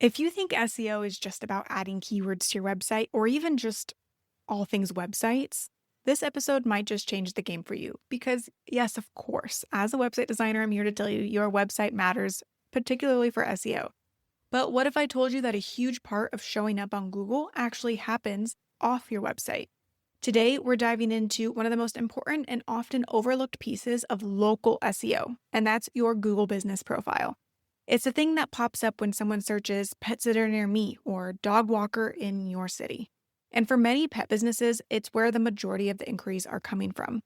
If you think SEO is just about adding keywords to your website or even just all things websites, this episode might just change the game for you. Because, yes, of course, as a website designer, I'm here to tell you your website matters, particularly for SEO. But what if I told you that a huge part of showing up on Google actually happens off your website? Today, we're diving into one of the most important and often overlooked pieces of local SEO, and that's your Google business profile. It's the thing that pops up when someone searches pet sitter near me or dog walker in your city. And for many pet businesses, it's where the majority of the inquiries are coming from.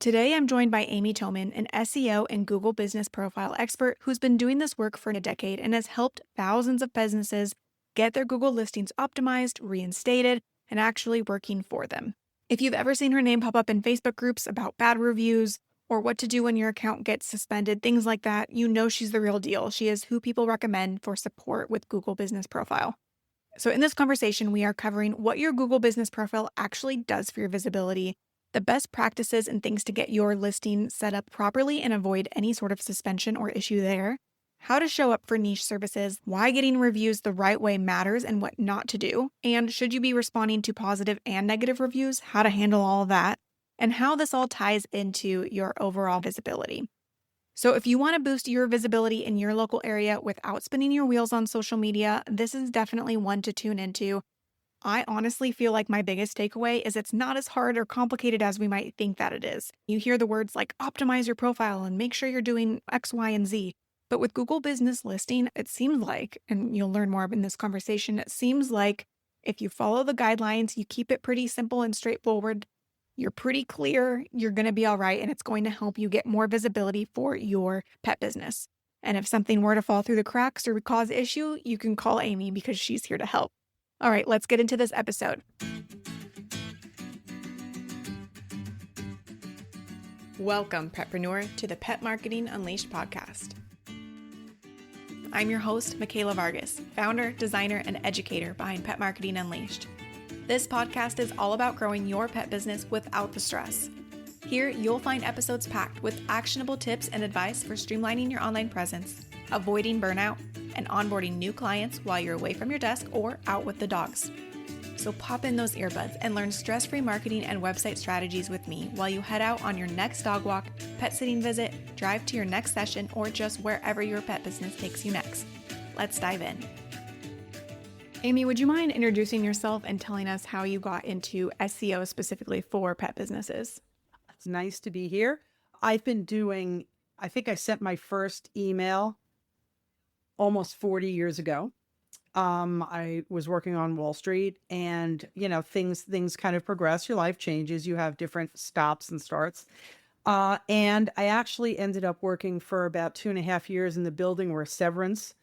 Today, I'm joined by Amy Toman, an SEO and Google business profile expert who's been doing this work for a decade and has helped thousands of businesses get their Google listings optimized, reinstated, and actually working for them. If you've ever seen her name pop up in Facebook groups about bad reviews, or what to do when your account gets suspended, things like that, you know she's the real deal. She is who people recommend for support with Google Business Profile. So in this conversation, we are covering what your Google Business Profile actually does for your visibility, the best practices and things to get your listing set up properly and avoid any sort of suspension or issue there, how to show up for niche services, why getting reviews the right way matters and what not to do, and should you be responding to positive and negative reviews, how to handle all of that, and how this all ties into your overall visibility. So if you want to boost your visibility in your local area without spinning your wheels on social media, this is definitely one to tune into. I honestly feel like my biggest takeaway is it's not as hard or complicated as we might think that it is. You hear the words like optimize your profile and make sure you're doing X, Y, and Z. But with Google Business Listing, it seems like, and you'll learn more in this conversation, it seems like if you follow the guidelines, you keep it pretty simple and straightforward, you're pretty clear, you're going to be all right, and it's going to help you get more visibility for your pet business. And if something were to fall through the cracks or cause issue, you can call Amy because she's here to help. All right, let's get into this episode. Welcome, Petpreneur, to the Pet Marketing Unleashed podcast. I'm your host, Michaela Vargas, founder, designer, and educator behind Pet Marketing Unleashed. This podcast is all about growing your pet business without the stress. Here, you'll find episodes packed with actionable tips and advice for streamlining your online presence, avoiding burnout, and onboarding new clients while you're away from your desk or out with the dogs. So pop in those earbuds and learn stress-free marketing and website strategies with me while you head out on your next dog walk, pet sitting visit, drive to your next session, or just wherever your pet business takes you next. Let's dive in. Amy, would you mind introducing yourself and telling us how you got into SEO specifically for pet businesses? It's nice to be here. I think I sent my first email almost 40 years ago. I was working on Wall Street and, things kind of progress. Your life changes. You have different stops and starts. And I actually ended up working for about 2.5 years in the building where Severance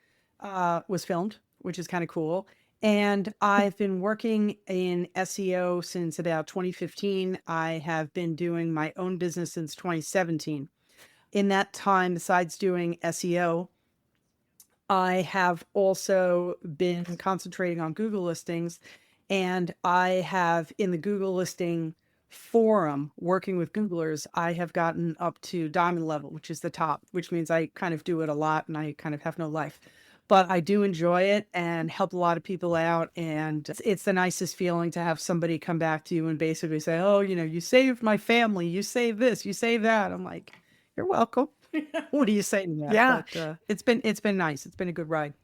was filmed, which is kind of cool. And I've been working in SEO since about 2015. I have been doing my own business since 2017. In that time, besides doing SEO, I have also been concentrating on Google listings, and I have in the Google listing forum working with Googlers, I have gotten up to diamond level, which is the top, which means I kind of do it a lot and I kind of have no life. But I do enjoy it and help a lot of people out. And it's the nicest feeling to have somebody come back to you and basically say, oh, you saved my family. You saved this, you saved that. I'm like, you're welcome. What do you say to that? Yeah. But it's been nice. It's been a good ride.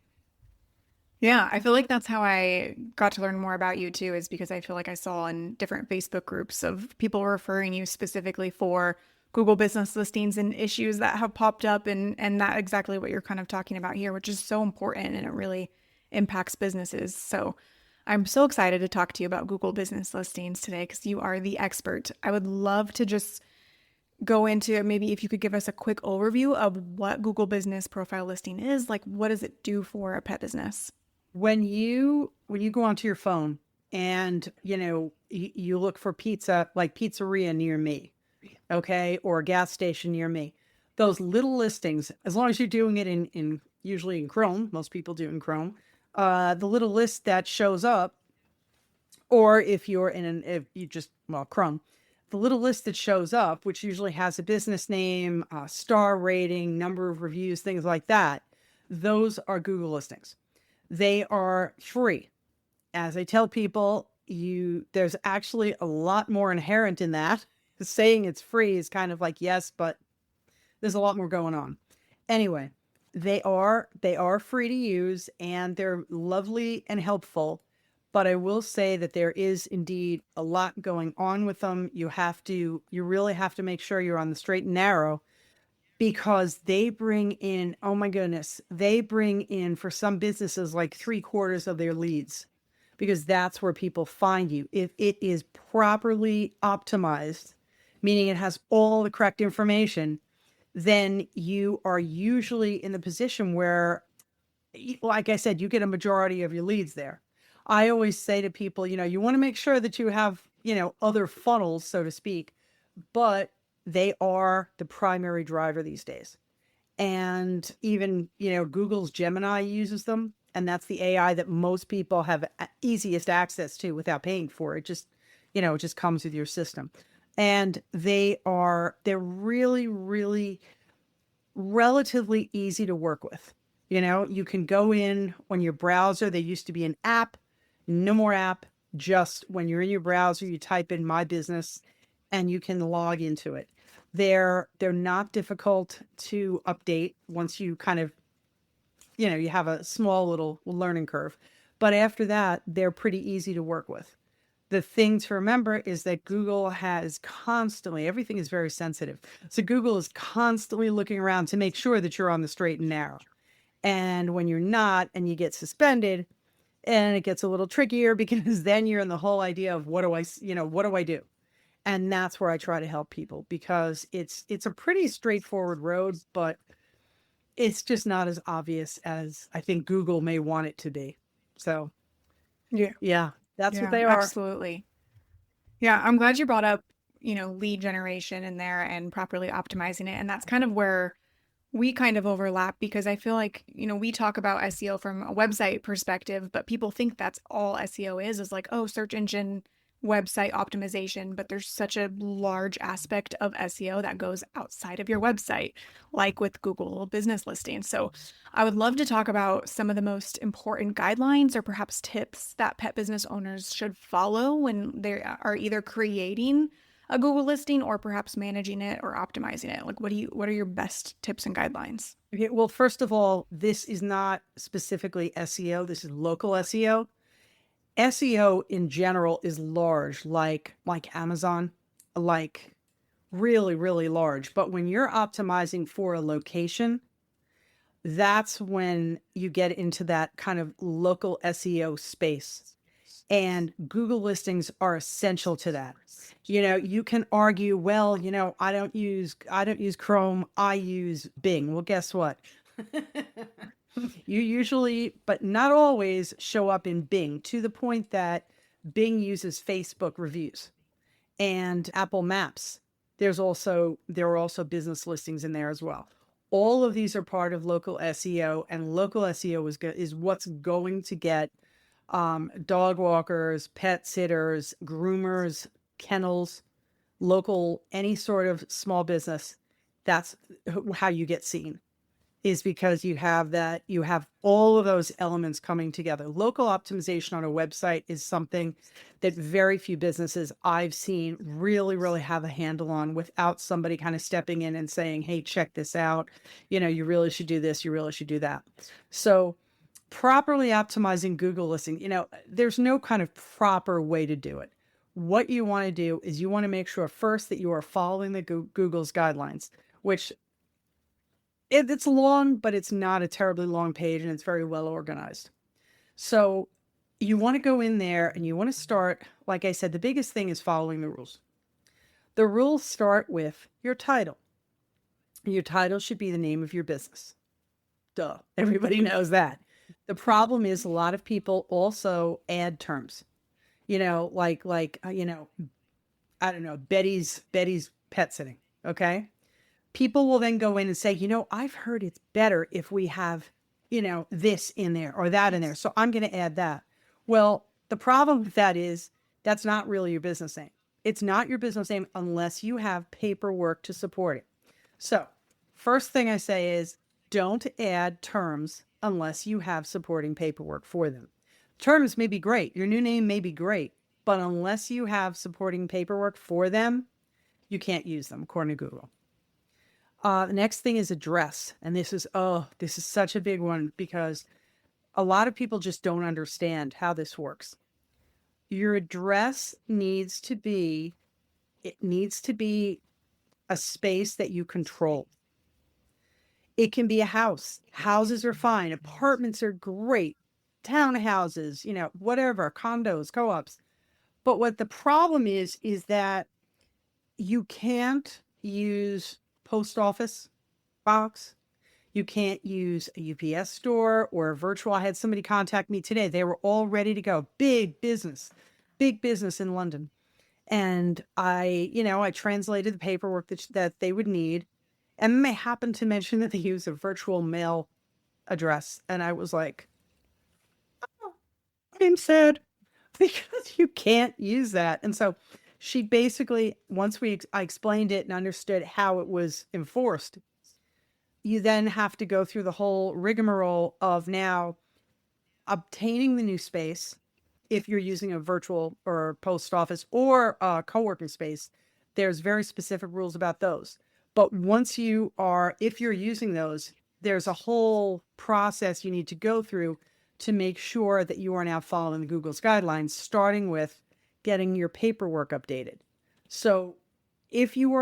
Yeah, I feel like that's how I got to learn more about you too, is because I feel like I saw in different Facebook groups of people referring you specifically for Google business listings and issues that have popped up and that exactly what you're kind of talking about here, which is so important and it really impacts businesses. So I'm so excited to talk to you about Google business listings today because you are the expert. I would love to just go into maybe if you could give us a quick overview of what Google business profile listing is, like what does it do for a pet business? When you go onto your phone and you look for pizza, like pizzeria near me, okay, or a gas station near me, those little listings, as long as you're doing it in usually in Chrome, most people do in Chrome, the little list that shows up, or if you just Chrome, the little list that shows up, which usually has a business name, star rating, number of reviews, things like that, those are Google listings. They are free. As I tell people, there's actually a lot more inherent in that. Saying it's free is kind of like, yes, but there's a lot more going on. Anyway, they are free to use and they're lovely and helpful. But I will say that there is indeed a lot going on with them. You really have to make sure you're on the straight and narrow, because they bring in, oh my goodness, they bring in for some businesses like 3/4 of their leads, because that's where people find you. If it is properly optimized, meaning it has all the correct information, then you are usually in the position where, like I said, you get a majority of your leads there. I always say to people, you want to make sure that you have, other funnels, so to speak, but they are the primary driver these days. And even, Google's Gemini uses them. And that's the AI that most people have easiest access to without paying for it. It just comes with your system. And they're really, really relatively easy to work with. You can go in on your browser. There used to be an app, no more app. Just when you're in your browser, you type in My Business and you can log into it. They're not difficult to update once you kind of, you have a small little learning curve. But after that, they're pretty easy to work with. The thing to remember is that Google has constantly, everything is very sensitive. So Google is constantly looking around to make sure that you're on the straight and narrow. And when you're not and you get suspended, and it gets a little trickier, because then you're in the whole idea of what do I do? And that's where I try to help people, because it's a pretty straightforward road, but it's just not as obvious as I think Google may want it to be. So Yeah. yeah, that's what Yeah, they are. absolutely. Yeah, I'm glad you brought up, lead generation in there and properly optimizing it. And that's kind of where we kind of overlap, because I feel like, we talk about SEO from a website perspective, but people think that's all SEO is like, oh, search engine website optimization. But there's such a large aspect of SEO that goes outside of your website, like with Google business listings. So I would love to talk about some of the most important guidelines or perhaps tips that pet business owners should follow when they are either creating a Google listing or perhaps managing it or optimizing it. Like, what are your best tips and guidelines? Okay, well, first of all, this is not specifically SEO. This is local SEO. SEO in general is large, like Amazon, like really, really large. But when you're optimizing for a location, that's when you get into that kind of local SEO space. And Google listings are essential to that. You can argue, well, I don't use Chrome, I use Bing. Well, guess what? You usually, but not always, show up in Bing, to the point that Bing uses Facebook reviews and Apple Maps. There are also business listings in there as well. All of these are part of local SEO, and local SEO is what's going to get dog walkers, pet sitters, groomers, kennels, local, any sort of small business. That's how you get seen, is because you have all of those elements coming together. Local optimization on a website is something that very few businesses I've seen really, really have a handle on without somebody kind of stepping in and saying, hey, check this out. You really should do this. You really should do that. So properly optimizing Google listing, there's no kind of proper way to do it. What you want to do is you want to make sure first that you are following the Google's guidelines, which it's long, but it's not a terribly long page, and it's very well organized. So you want to go in there and you want to start, like I said, the biggest thing is following the rules. The rules start with your title. Your title should be the name of your business. Duh. Everybody knows that. The problem is a lot of people also add terms, I don't know, Betty's pet sitting. Okay. People will then go in and say, I've heard it's better if we have, this in there or that in there. So I'm going to add that. Well, the problem with that is that's not really your business name. It's not your business name unless you have paperwork to support it. So first thing I say is don't add terms unless you have supporting paperwork for them. Terms may be great. Your new name may be great, but unless you have supporting paperwork for them, you can't use them, according to Google. The next thing is address. And this is such a big one because a lot of people just don't understand how this works. Your address it needs to be a space that you control. It can be a house. Houses are fine. Apartments are great. Townhouses, whatever, condos, co-ops. But what the problem is that you can't use post office box. You can't use a UPS store or a virtual. I had somebody contact me today. They were all ready to go. Big business in London. And I translated the paperwork that they would need. And then they happened to mention that they use a virtual mail address. And I was like, oh, I'm sad because you can't use that. And so she basically, once I explained it and understood how it was enforced, you then have to go through the whole rigmarole of now obtaining the new space. If you're using a virtual or post office or a co-working space, there's very specific rules about those. But if you're using those, there's a whole process you need to go through to make sure that you are now following Google's guidelines, starting with getting your paperwork updated. So if you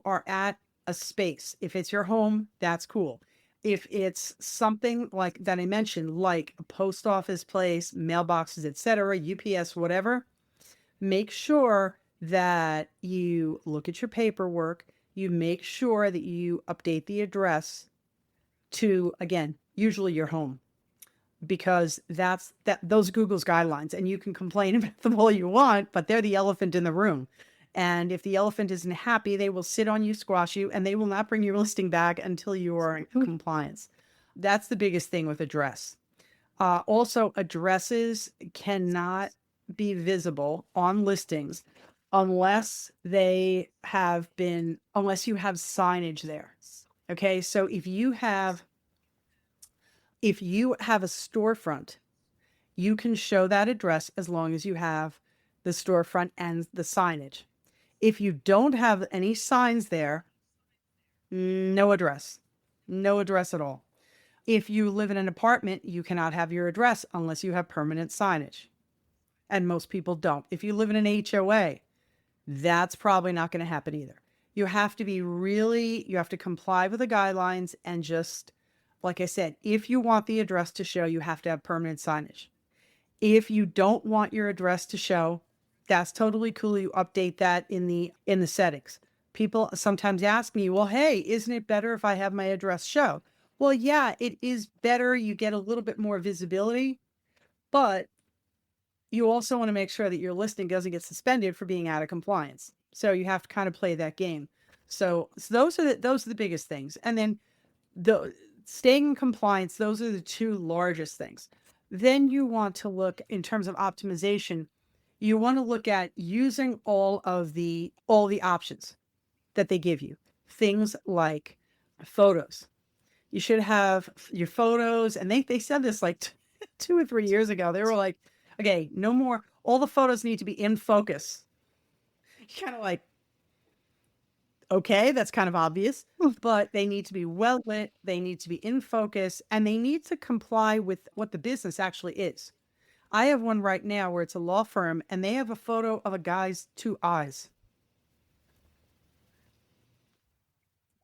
are at a space, if it's your home, that's cool. If it's something like that I mentioned, like a post office place, mailboxes, etc., UPS, whatever, make sure that you look at your paperwork. You make sure that you update the address to, again, usually your home, because those Google's guidelines, and you can complain about them all you want, but they're the elephant in the room. And if the elephant isn't happy, they will sit on you, squash you, and they will not bring your listing back until you are in compliance. That's the biggest thing with address. Also, addresses cannot be visible on listings unless you have signage there. Okay, so if you have a storefront, you can show that address as long as you have the storefront and the signage. If you don't have any signs there, no address at all. If you live in an apartment, you cannot have your address unless you have permanent signage. And most people don't. If you live in an HOA, that's probably not going to happen either. You have to comply with the guidelines, and just, like I said, if you want the address to show, you have to have permanent signage. If you don't want your address to show, that's totally cool. You update that in the settings. People sometimes ask me, well, hey, isn't it better if I have my address show? Well, yeah, it is better. You get a little bit more visibility, but you also want to make sure that your listing doesn't get suspended for being out of compliance. So you have to kind of play that game. So those are the biggest things. And then staying in compliance, those are the two largest things. Then you want to look, in terms of optimization, you want to look at using all the options that they give you. Things like photos. You should have your photos, and they said this like 2 or 3 years ago. They were like, okay, no more, all the photos need to be in focus. Kind of like, okay, that's kind of obvious, but they need to be well lit, they need to be in focus, and they need to comply with what the business actually is. I have one right now where it's a law firm, and they have a photo of a guy's 2 eyes.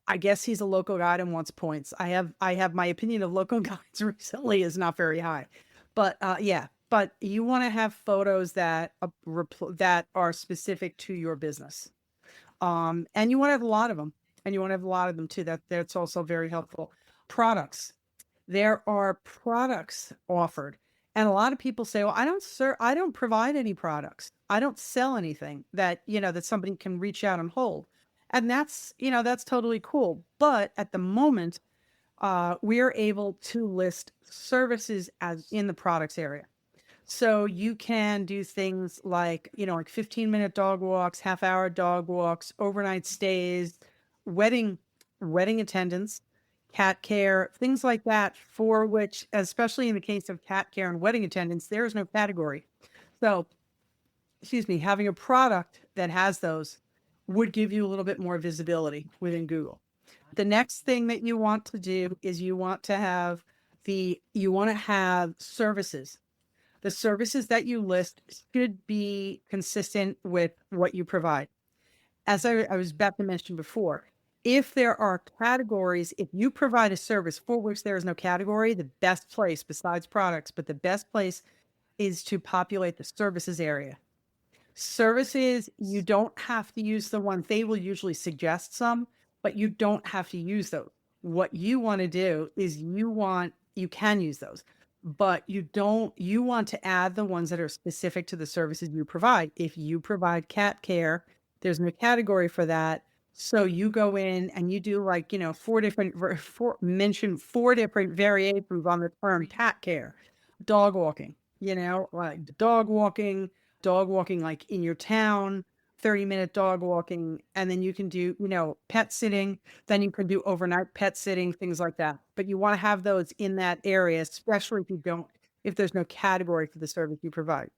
I guess he's a local guide and wants points. I have my opinion of local guides recently is not very high, but yeah. But you want to have photos that are specific to your business, and you want to have a lot of them, too. That's also very helpful. Products. There are products offered, and a lot of people say, "Well, I don't provide any products. I don't sell anything that somebody can reach out and hold." And that's totally cool. But at the moment, we're able to list services as in the products area. So you can do things like, like 15-minute dog walks, half-hour dog walks, overnight stays, wedding attendance, cat care, things like that, for which, especially in the case of cat care and wedding attendants, there is no category. So, excuse me, having a product that has those would give you a little bit more visibility within Google. The next thing that you want to do is you want to have services. The services that you list should be consistent with what you provide. As I was about to mention before, if there are categories, if you provide a service for which there is no category, the best place besides products, but the best place is to populate the services area. Services, you don't have to use the ones, they will usually suggest some, but you don't have to use those. What you want to do is you can use those, but you want to add the ones that are specific to the services you provide. If you provide cat care, there's no category for that. So you go in and you do like, mention four different variations on the term cat care, dog walking, like dog walking like in your town, 30-minute dog walking, and then you can do, pet sitting, then you can do overnight pet sitting, things like that. But you want to have those in that area, especially if there's no category for the service you provide.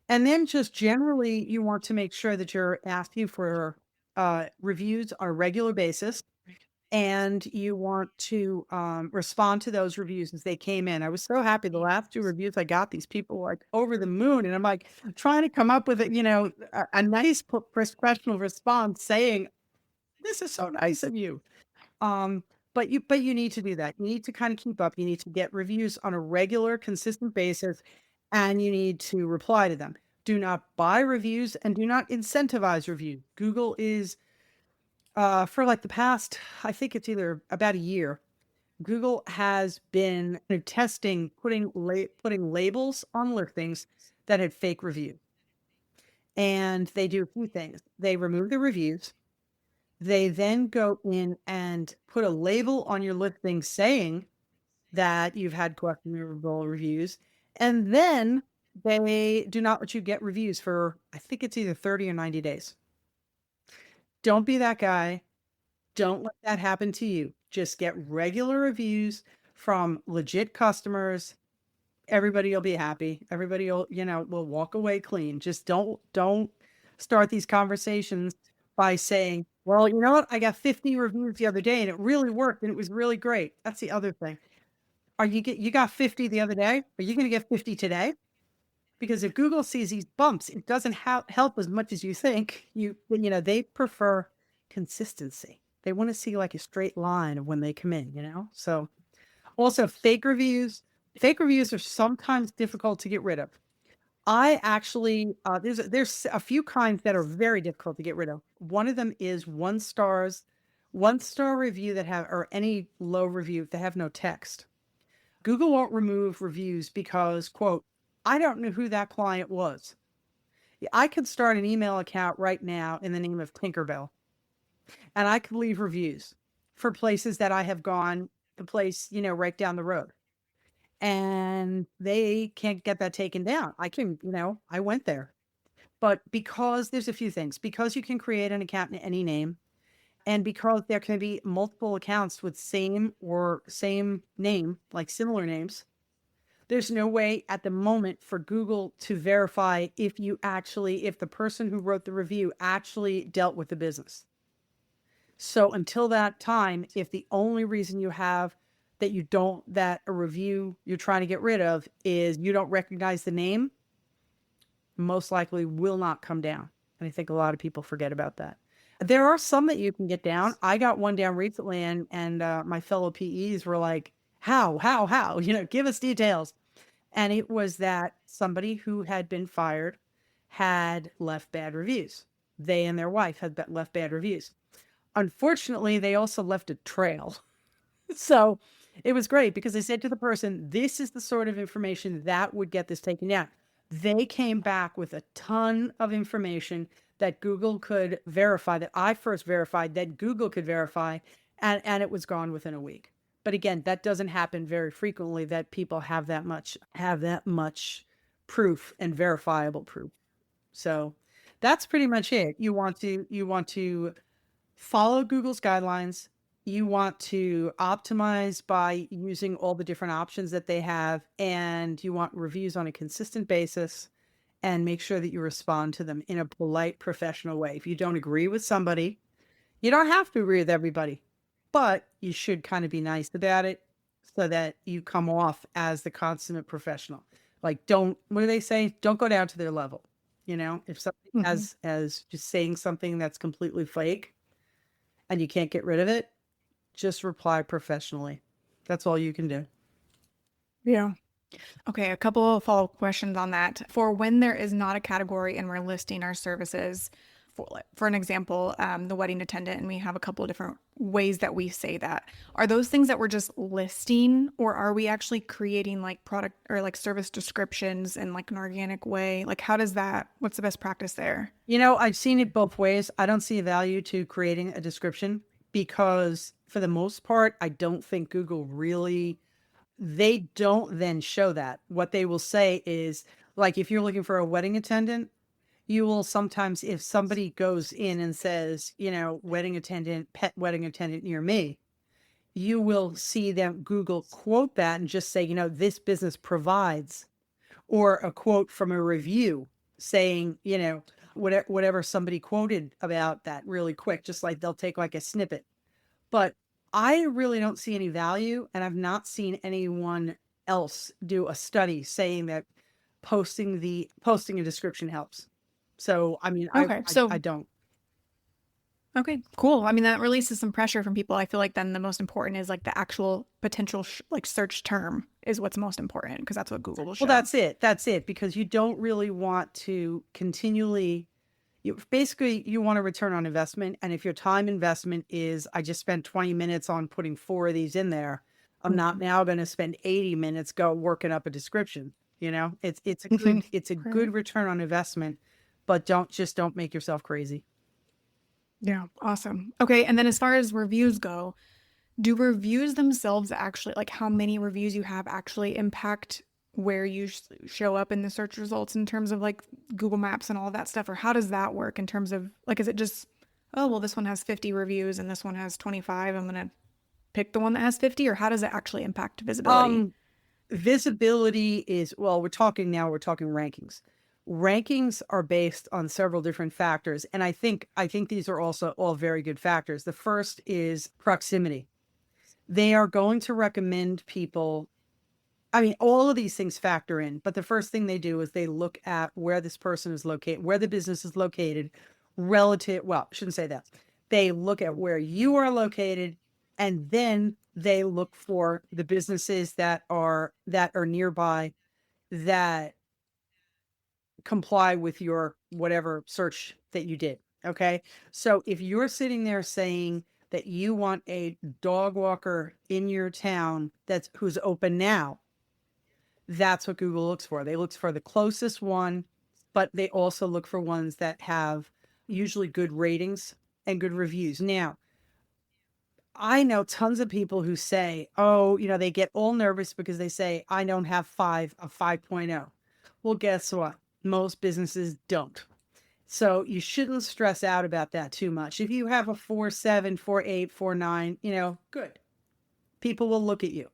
And then just generally, you want to make sure that you're asking for reviews on a regular basis, and you want to respond to those reviews as they came in. I was so happy the last two reviews I got, these people were like over the moon, and I'm like trying to come up with a nice professional response saying, "This is so nice of you." But you need to do that. You need to kind of keep up. You need to get reviews on a regular, consistent basis, and you need to reply to them. Do not buy reviews and do not incentivize reviews. Google is for like the past, I think it's either about a year, Google has been testing putting labels on listings that had fake reviews. And they do a few things. They remove the reviews. They then go in and put a label on your listing saying that you've had questionable reviews. And then they do not let you get reviews for, I think it's either 30 or 90 days. Don't be that guy. Don't let that happen to you. Just get regular reviews from legit customers. Everybody will be happy. Everybody will walk away clean. Just don't start these conversations by saying, well, you know what? I got 50 reviews the other day and it really worked and it was really great. That's the other thing. You got 50 the other day? Are you going to get 50 today? Because if Google sees these bumps, it doesn't help as much as you think. They prefer consistency. They want to see like a straight line of when they come in, So also fake reviews. Fake reviews are sometimes difficult to get rid of. I actually, there's a few kinds that are very difficult to get rid of. One of them is 1-star review or any low review that have no text. Google won't remove reviews because, quote, I don't know who that client was. I could start an email account right now in the name of Tinkerbell, and I could leave reviews for places that I have gone, the place, right down the road. And they can't get that taken down. I went there. But because there's a few things, because you can create an account in any name, and because there can be multiple accounts with same name, like similar names, there's no way at the moment for Google to verify if the person who wrote the review actually dealt with the business. So until that time, if the only reason you have that a review you're trying to get rid of is you don't recognize the name, most likely will not come down. And I think a lot of people forget about that. There are some that you can get down. I got one down recently and my fellow PEs were like, how, give us details. And it was that somebody who had been fired had left bad reviews. They and their wife had left bad reviews. Unfortunately, they also left a trail. So it was great because they said to the person, this is the sort of information that would get this taken down. They came back with a ton of information that Google could verify, that I first verified, that Google could verify, and it was gone within a week. But again, that doesn't happen very frequently that people have that much proof and verifiable proof. So that's pretty much it. You want to follow Google's guidelines, You want to optimize by using all the different options that they have, and you want reviews on a consistent basis, and make sure that you respond to them in a polite, professional way. If you don't agree with somebody, you don't have to agree with everybody, but you should kind of be nice about it so that you come off as the consummate professional. Like, don't, what do they say? Don't go down to their level. You know, if something Mhm. as just saying something that's completely fake and you can't get rid of it, just reply professionally. That's all you can do. Yeah. Okay, a couple of follow-up questions on that. For when there is not a category and we're listing our services, for an example, the wedding attendant, and we have a couple of different ways that we say that. Are those things that we're just listing, or are we actually creating like product or like service descriptions in like an organic way? Like, how does that, what's the best practice there? You know, I've seen it both ways. I don't see a value to creating a description because, for the most part, I don't think Google really, they don't then show that. What they will say is, like, if you're looking for a wedding attendant, you will sometimes, if somebody goes in and says, you know, wedding attendant, pet wedding attendant near me, you will see them Google quote that and just say, you know, this business provides, or a quote from a review saying, you know, whatever somebody quoted about that really quick, just like they'll take like a snippet. But I really don't see any value, and I've not seen anyone else do a study saying that posting a description helps. So, I mean, Okay, I so don't. okay, cool. I mean, that releases some pressure from people. I feel like then the most important is like the actual potential like search term is what's most important because that's what Google will Well, show. that's it. That's it. Because you don't really want to continually, you basically you want a return on investment. And if your time investment is, I just spent 20 minutes on putting 4 of these in there, I'm not Mhm. now going to spend 80 minutes go working up a description. You know, it's a good Right. return on investment, but don't make yourself crazy. Yeah, awesome. Okay, and then as far as reviews go, do reviews themselves actually, like how many reviews you have actually impact where you show up in the search results in terms of like Google Maps and all of that stuff? Or how does that work in terms of like, is it just, oh, well, this one has 50 reviews and this one has 25. I'm going to pick the one that has 50, or how does it actually impact visibility? Um, Visibility is, well, we're talking rankings. Rankings are based on several different factors, and I think these are also all very good factors. The first is proximity. They are going to recommend people. I mean, all of these things factor in, but the first thing they do is they look at where this person is located, where the business is located, relative. Well, I shouldn't say that. They look at where you are located, and then they look for the businesses that are nearby that comply with your whatever search that you did. Okay. So if you're sitting there saying that you want a dog walker in your town that's who's open now, that's what Google looks for. They look for the closest one, but they also look for ones that have usually good ratings and good reviews. Now, I know tons of people who say, oh, you know, they get all nervous because they say, I don't have a 5.0. Well, guess what? Most businesses don't. So you shouldn't stress out about that too much. If you have a 4.7, 4.8, 4.9, you know, good. People will look at you.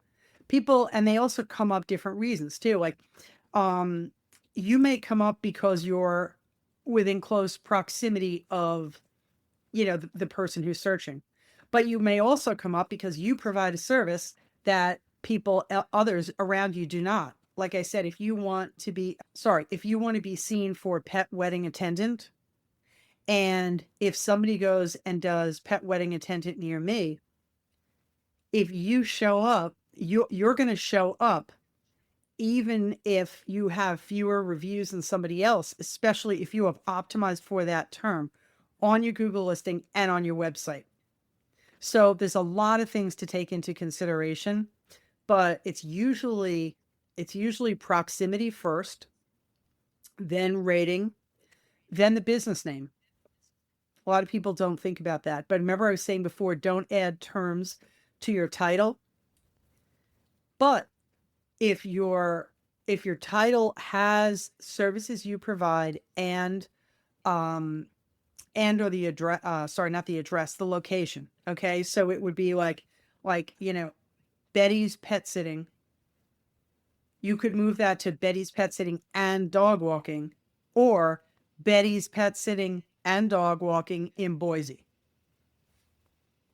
People, and they also come up different reasons too. Like, um, you may come up because you're within close proximity of, you know, the person who's searching, but you may also come up because you provide a service that people, others around you do not. Like I said, if you want to be seen for pet wedding attendant, and if somebody goes and does pet wedding attendant near me, if you show up, you're going to show up even if you have fewer reviews than somebody else, especially if you have optimized for that term on your Google listing and on your website. So there's a lot of things to take into consideration, but it's usually proximity first, then rating, then the business name. A lot of people don't think about that. But remember I was saying before, don't add terms to your title. But if your title has services you provide um and or the address, sorry, not the address, the location. Okay. So it would be like, Betty's Pet Sitting. You could move that to Betty's Pet Sitting and Dog Walking, or Betty's Pet Sitting and Dog Walking in Boise,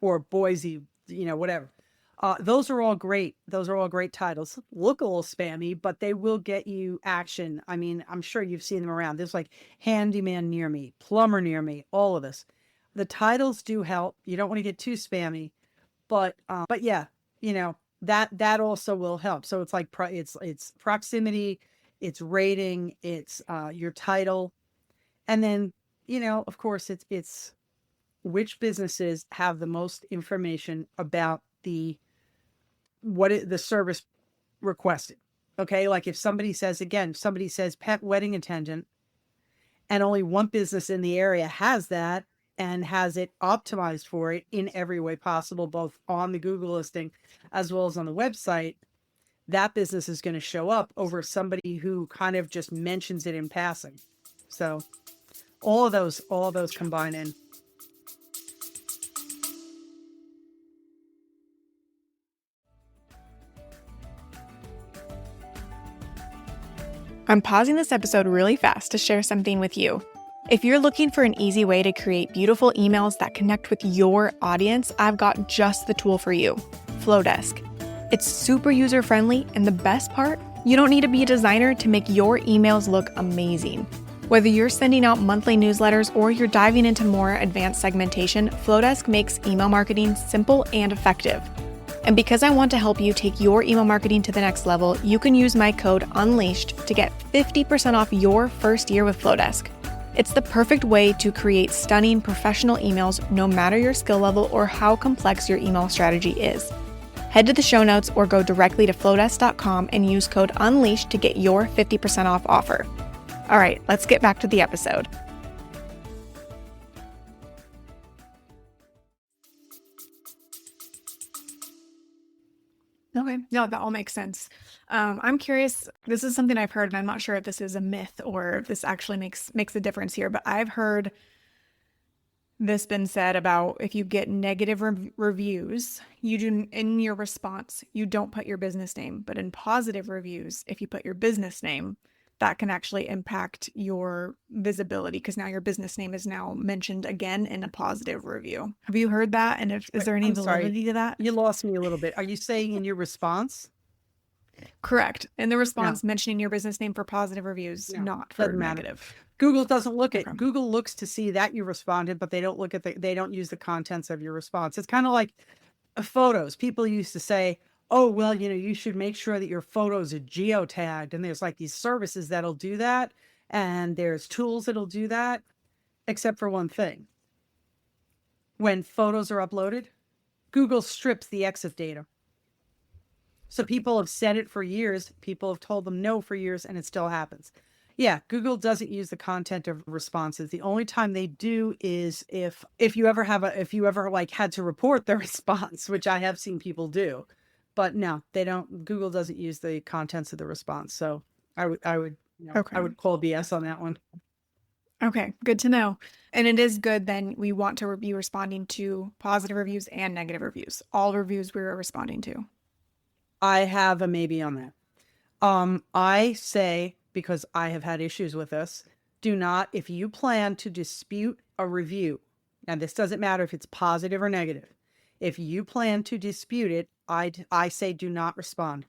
or Boise, whatever. Those are all great. Those are all great titles. Look a little spammy, but they will get you action. I mean, I'm sure you've seen them around. There's like handyman near me, plumber near me, all of this. The titles do help. You don't want to get too spammy, but yeah, that also will help. So it's like it's proximity, it's rating, it's your title, and then of course it's which businesses have the most information about the service requested. Okay, like if somebody says pet wedding attendant, and only one business in the area has that and has it optimized for it in every way possible, both on the Google listing as well as on the website, that business is going to show up over somebody who kind of just mentions it in passing. So all of those combine in. I'm pausing this episode really fast to share something with you. If you're looking for an easy way to create beautiful emails that connect with your audience, I've got just the tool for you, Flowdesk. It's super user-friendly, and the best part, you don't need to be a designer to make your emails look amazing. Whether you're sending out monthly newsletters or you're diving into more advanced segmentation, Flowdesk makes email marketing simple and effective. And because I want to help you take your email marketing to the next level, you can use my code UNLEASHED to get 50% off your first year with Flowdesk. It's the perfect way to create stunning professional emails no matter your skill level or how complex your email strategy is. Head to the show notes or go directly to flowdesk.com and use code UNLEASHED to get your 50% off offer. All right, let's get back to the episode. Okay, no, that all makes sense. I'm curious, this is something I've heard, and I'm not sure if this is a myth or if this actually makes a difference here, but I've heard this been said about if you get negative reviews, you do in your response, you don't put your business name, but in positive reviews, if you put your business name, that can actually impact your visibility because now your business name is now mentioned again in a positive review. Have you heard that? And is there any validity to that? You lost me a little bit. Are you saying in your response? Correct. In the response, mentioning your business name for positive reviews, not for negative. Google doesn't look at Google looks to see that you responded, but they don't use the contents of your response. It's kind of like photos. People used to say, oh, well, you should make sure that your photos are geotagged. And there's like these services that'll do that. And there's tools that'll do that, except for one thing. When photos are uploaded, Google strips the EXIF data. So people have said it for years. People have told them no for years, and it still happens. Yeah, Google doesn't use the content of responses. The only time they do is if you ever had to report the response, which I have seen people do. But no, they don't. Google doesn't use the contents of the response. So I would call BS on that one. Okay, good to know. And it is good then we want to be responding to positive reviews and negative reviews. All reviews we were responding to. I have a maybe on that. I say, because I have had issues with this, do not, if you plan to dispute a review, and this doesn't matter if it's positive or negative, if you plan to dispute it, I say do not respond,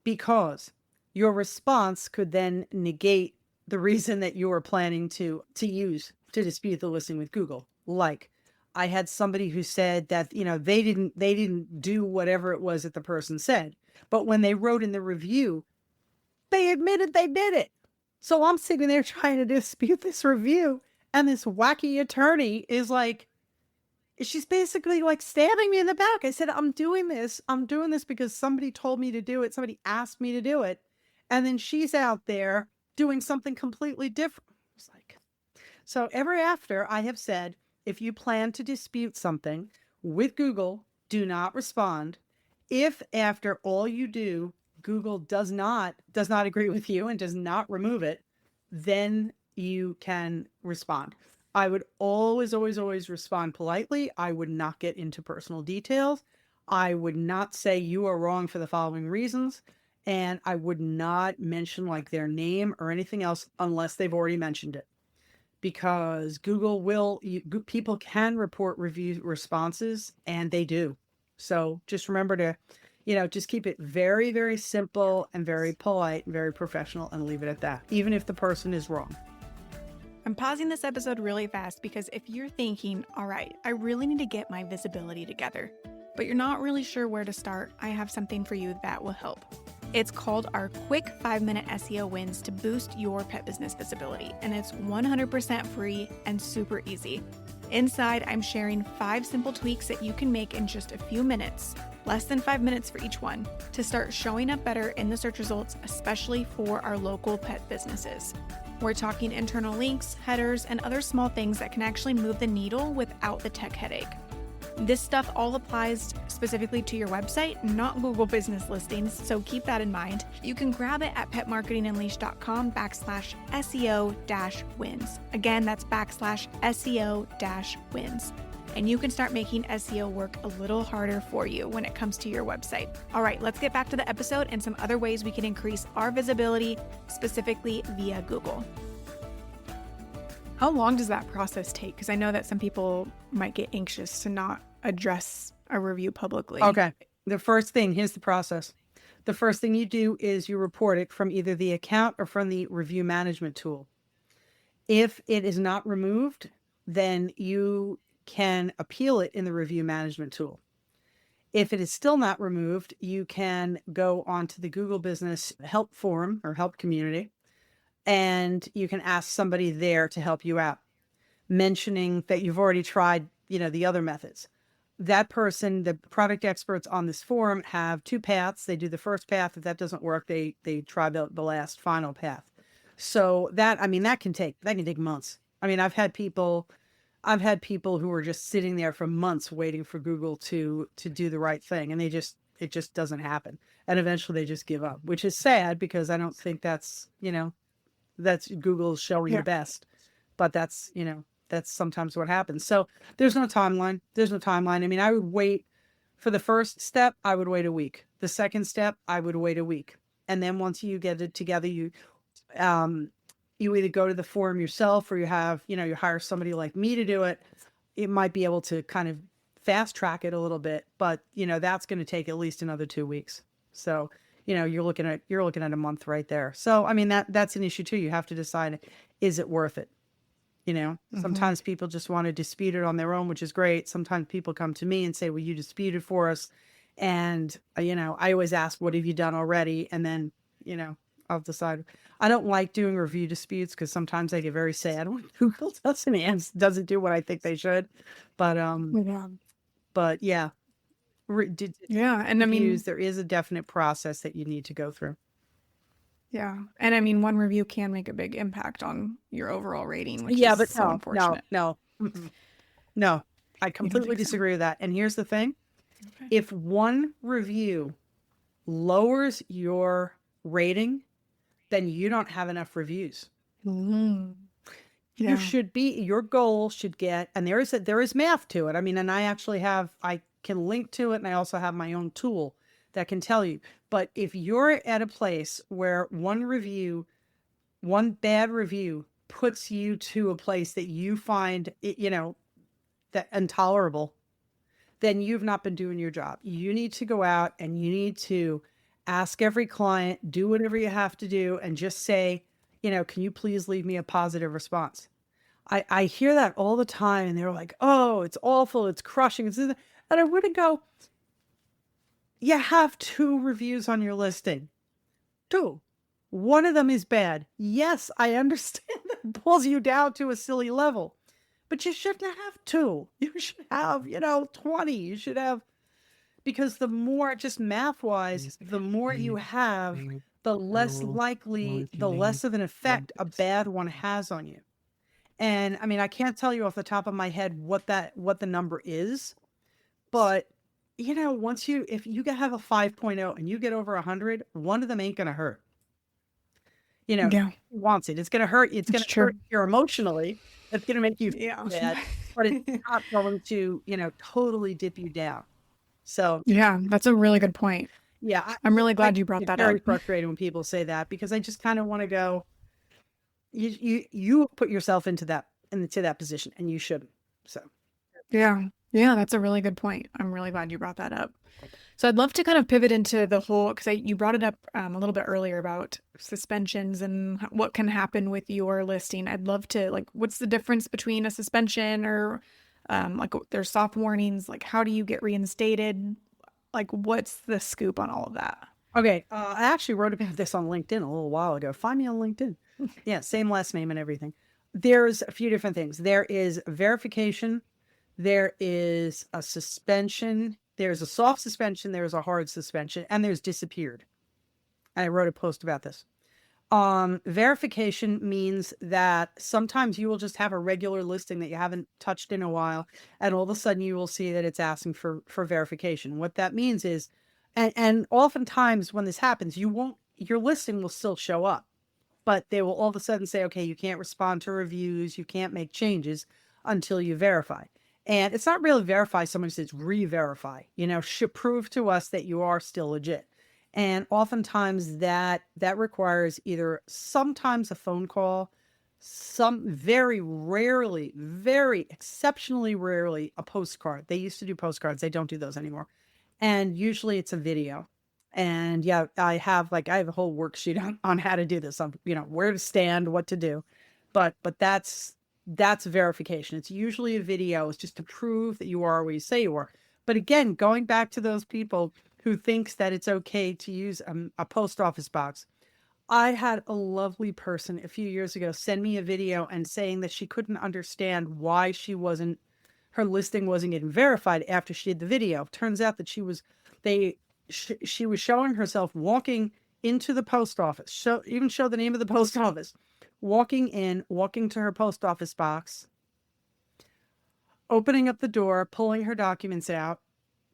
because your response could then negate the reason that you are planning to use to dispute the listing with Google. Like, I had somebody who said that, they didn't do whatever it was that the person said, but when they wrote in the review, they admitted they did it. So I'm sitting there trying to dispute this review, and this wacky attorney is like, she's basically like stabbing me in the back. I said, I'm doing this because somebody told me to do it. Somebody asked me to do it. And then she's out there doing something completely different. It's like, so ever after I have said, if you plan to dispute something with Google, do not respond. If after all you do, Google does not agree with you and does not remove it, then you can respond. I would always, always, always respond politely. I would not get into personal details. I would not say you are wrong for the following reasons. And I would not mention like their name or anything else unless they've already mentioned it. Because Google will, people can report review responses, and they do. So just remember to, just keep it very, very simple and very polite and very professional, and leave it at that, even if the person is wrong. I'm pausing this episode really fast because if you're thinking, all right, I really need to get my visibility together, but you're not really sure where to start, I have something for you that will help. It's called our quick 5-minute SEO wins to boost your pet business visibility, and it's 100% free and super easy. Inside, I'm sharing 5 simple tweaks that you can make in just a few minutes, less than 5 minutes for each one, to start showing up better in the search results, especially for our local pet businesses. We're talking internal links, headers, and other small things that can actually move the needle without the tech headache. This stuff all applies specifically to your website, not Google business listings, so keep that in mind. You can grab it at petmarketingunleashed.com/SEO-wins. Again, that's /SEO-wins. And you can start making SEO work a little harder for you when it comes to your website. All right, let's get back to the episode and some other ways we can increase our visibility, specifically via Google. How long does that process take? Because I know that some people might get anxious to not address a review publicly. Okay. The first thing, here's the process. The first thing you do is you report it from either the account or from the review management tool. If it is not removed, then you can appeal it in the review management tool. If it is still not removed, you can go onto the Google Business Help Forum or Help Community, and you can ask somebody there to help you out, mentioning that you've already tried, the other methods. That person, the product experts on this forum, have 2 paths. They do the first path. If that doesn't work, they try the last final path. So that can take months. I've had people who were just sitting there for months waiting for Google to do the right thing, and it just doesn't happen. And eventually they just give up, which is sad because I don't think that's Google showing the best, but that's sometimes what happens. So there's no timeline. I would wait for the first step. I would wait a week. The second step, I would wait a week. And then once you get it together, you either go to the forum yourself, or you hire somebody like me to do it. It might be able to kind of fast track it a little bit, but that's going to take at least another 2 weeks. So, you're looking at a month right there. So, that's an issue too. You have to decide, is it worth it? Sometimes people just want to dispute it on their own, which is great. Sometimes people come to me and say, will you dispute it for us? And, I always ask, what have you done already? And then, I'll decide. I don't like doing review disputes because sometimes I get very sad when Google doesn't do what I think they should. But, yeah. And reviews, there is a definite process that you need to go through. Yeah. And one review can make a big impact on your overall rating, which is so unfortunate. No. I completely disagree with that. And here's the thing. Okay. If one review lowers your rating, then you don't have enough reviews. Mm-hmm. Yeah. Your goal should get, and there is math to it. And I can link to it, and I also have my own tool that can tell you. But if you're at a place where one bad review puts you to a place that you find, that intolerable, then you've not been doing your job. You need to go out and you need to ask every client, do whatever you have to do, and just say, can you please leave me a positive response? I hear that all the time, and they're like, oh, it's awful, it's crushing. And I wouldn't go, you have 2 reviews on your listing. 2. One of them is bad. Yes, I understand that pulls you down to a silly level, but you shouldn't have 2. You should have, 20. You should have, because the more, just math-wise, the more you have, the less likely, the less of an effect a bad one has on you. And I can't tell you off the top of my head what the number is, but if you have a 5.0 and you get over 100, one of them ain't going to hurt. Wants it. It's going to hurt. It's going to hurt you emotionally, It's going to make you Yeah. feel bad, but it's not going to, totally dip you down. So Yeah, that's a really good point. yeah, I'm really I glad you brought get that very up. frustrated when people say that because I just kind of want to go, you put yourself into that position and you shouldn't. So Yeah. Yeah, that's a really good point. I'm really glad you brought that up. So I'd love to kind of pivot into the whole, because you brought it up a little bit earlier about suspensions and what can happen with your listing. I'd love to, like, what's the difference between a suspension or like there's soft warnings? Like, how do you get reinstated? Like, what's the scoop on all of that? okay, I actually wrote about this on LinkedIn a little while ago. Find me on LinkedIn. Yeah, same last name and everything. There's a few different things. There is verification. There is a suspension. There's a soft suspension. There's a hard suspension, and there's disappeared. And I wrote a post about this. Verification means that sometimes you will just have a regular listing that you haven't touched in a while, and all of a sudden you will see that it's asking for verification. What that means is, and oftentimes when this happens, your listing will still show up, but they will all of a sudden say, okay, you can't respond to reviews, you can't make changes until you verify. And it's not really verify, someone says re-verify, should prove to us that you are still legit. And oftentimes that requires either sometimes a phone call, some very rarely, very exceptionally rarely a postcard. They used to do postcards. They don't do those anymore. And usually it's a video. And yeah, I have a whole worksheet on how to do this, on, where to stand, what to do. But that's verification. It's usually a video. It's just to prove that you are where you say you are. But again, going back to those people who thinks that it's okay to use a post office box. I had a lovely person a few years ago send me a video and saying that she couldn't understand why her listing wasn't getting verified after she did the video. Turns out that she was showing herself walking into the post office, show the name of the post office, walking to her post office box, opening up the door, pulling her documents out,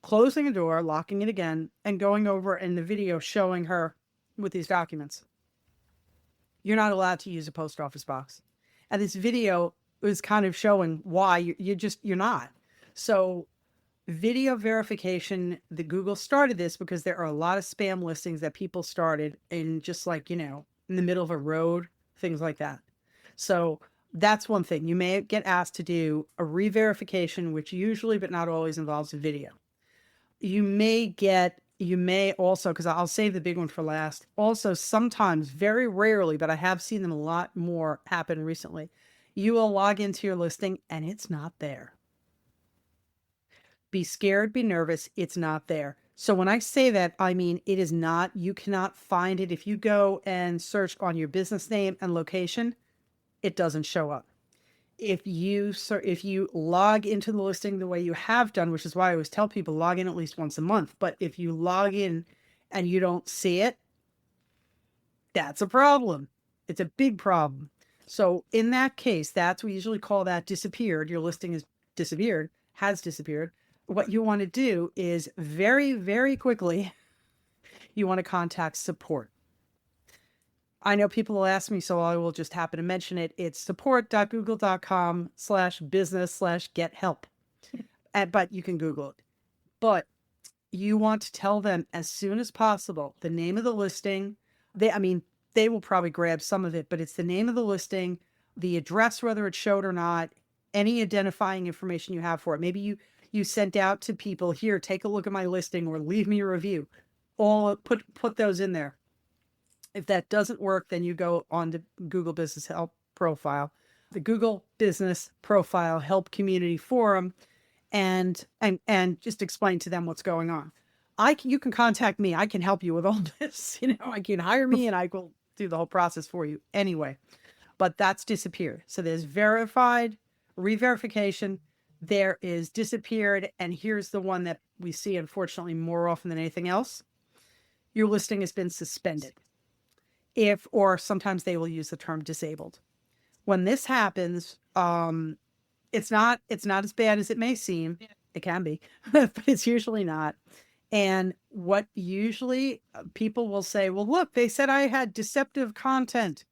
closing the door, locking it again, and going over in the video showing her with these documents. You're not allowed to use a post office box. And this video is kind of showing why you're not. So video verification, the Google started this because there are a lot of spam listings that people started in just like, in the middle of a road, things like that. So that's one thing. You may get asked to do a re-verification, which usually, but not always, involves a video. You may also, because I'll save the big one for last. Also, sometimes, very rarely, but I have seen them a lot more happen recently. You will log into your listing and it's not there. Be scared, be nervous, it's not there. So when I say that, I mean it is not, you cannot find it. If you go and search on your business name and location, it doesn't show up. If you log into the listing the way you have done, which is why I always tell people log in at least once a month, but if you log in and you don't see it, that's a problem. It's a big problem. So in that case, we usually call that disappeared. Your listing is disappeared, has disappeared. What you want to do is very, very quickly, you want to contact support. I know people will ask me, so I will just happen to mention it. It's support.google.com/business/get help. But you can Google it. But you want to tell them as soon as possible the name of the listing. They will probably grab some of it, but it's the name of the listing, the address, whether it showed or not, any identifying information you have for it. Maybe you sent out to people, here, take a look at my listing or leave me a review. All put those in there. If that doesn't work, then you go on to Google Business Help Profile, the Google Business Profile Help Community Forum, and just explain to them what's going on. You can contact me. I can help you with all this. I can hire me and I will do the whole process for you anyway. But that's disappeared. So there's verified, re-verification. There is disappeared. And here's the one that we see, unfortunately, more often than anything else. Your listing has been suspended. Or sometimes they will use the term disabled. When this happens, it's not as bad as it may seem. It can be, but it's usually not. And what usually people will say, well, look, they said I had deceptive content.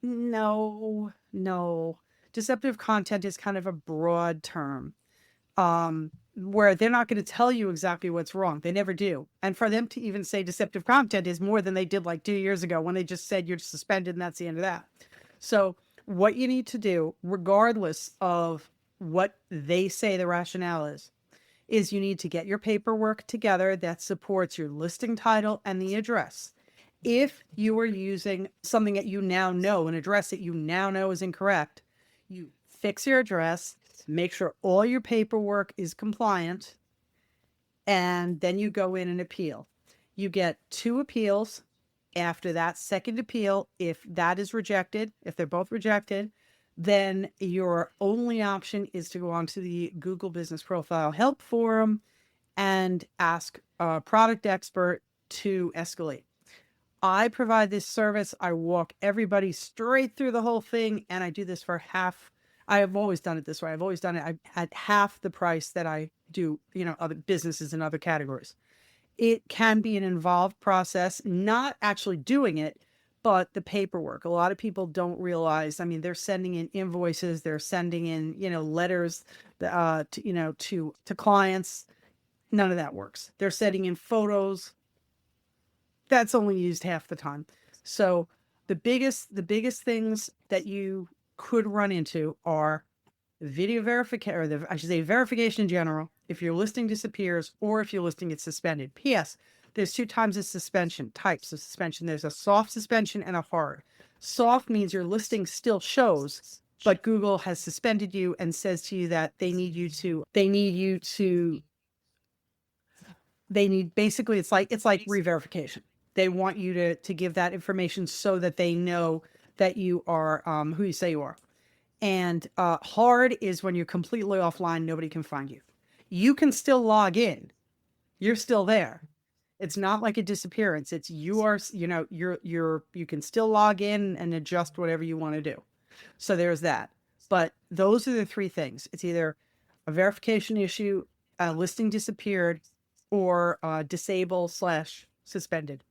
No. deceptive content is kind of a broad term, where they're not going to tell you exactly what's wrong. They never do. And for them to even say deceptive content is more than they did like 2 years ago when they just said you're suspended and that's the end of that. So what you need to do, regardless of what they say the rationale is you need to get your paperwork together that supports your listing title and the address. If you are using something that you now know, an address that you now know is incorrect, you fix your address, make sure all your paperwork is compliant, and then you go in and appeal. You get 2 appeals. After that second appeal, if that is rejected, if they're both rejected, then your only option is to go onto the Google Business Profile Help Forum and ask a product expert to escalate. I provide this service. I walk everybody straight through the whole thing, and I do this for half. I have always done it this way. I've always done it at half the price that I do, other businesses in other categories. It can be an involved process, not actually doing it, but the paperwork. A lot of people don't realize, I mean, they're sending in invoices, they're sending in, letters, to clients. None of that works. They're sending in photos. That's only used half the time. So the biggest things that you could run into are video verification, or I should say verification in general, if your listing disappears or if your listing gets suspended. P.S. There's 2 types of types of suspension. There's a soft suspension and a hard. Soft means your listing still shows, but Google has suspended you and says to you that basically it's like re-verification. They want you to give that information so that they know that you are who you say you are. And hard is when you're completely offline, nobody can find you. You can still log in. You're still there. It's not like a disappearance. It's you can still log in and adjust whatever you want to do. So there's that. But those are the 3 things. It's either a verification issue, a listing disappeared, or disable/suspended.